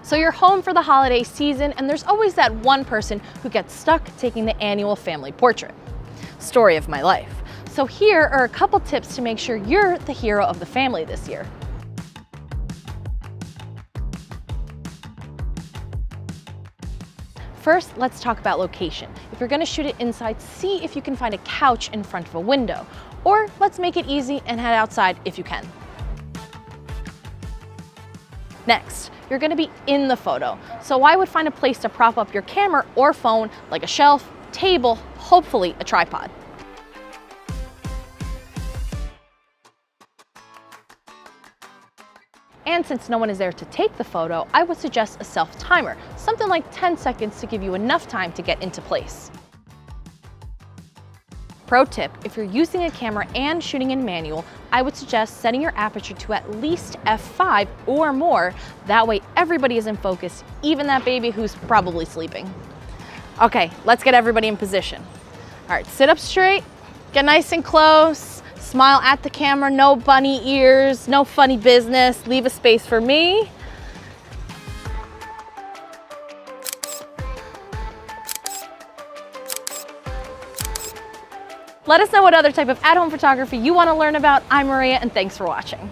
So you're home for the holiday season, and there's always that one person who gets stuck taking the annual family portrait. Story of my life. So here are a couple tips to make sure you're the hero of the family this year. First, let's talk about location. If you're going to shoot it inside, see if you can find a couch in front of a window. Or let's make it easy and head outside if you can. Next, you're going to be in the photo. So I would find a place to prop up your camera or phone, like a shelf, table, hopefully a tripod. And since no one is there to take the photo, I would suggest a self-timer, something like 10 seconds to give you enough time to get into place. Pro tip, if you're using a camera and shooting in manual, I would suggest setting your aperture to at least f5 or more. That way everybody is in focus, even that baby who's probably sleeping. Okay, let's get everybody in position. All right, sit up straight, get nice and close. Smile at the camera, no bunny ears, no funny business. Leave a space for me. Let us know what other type of at-home photography you want to learn about. I'm Maria, and thanks for watching.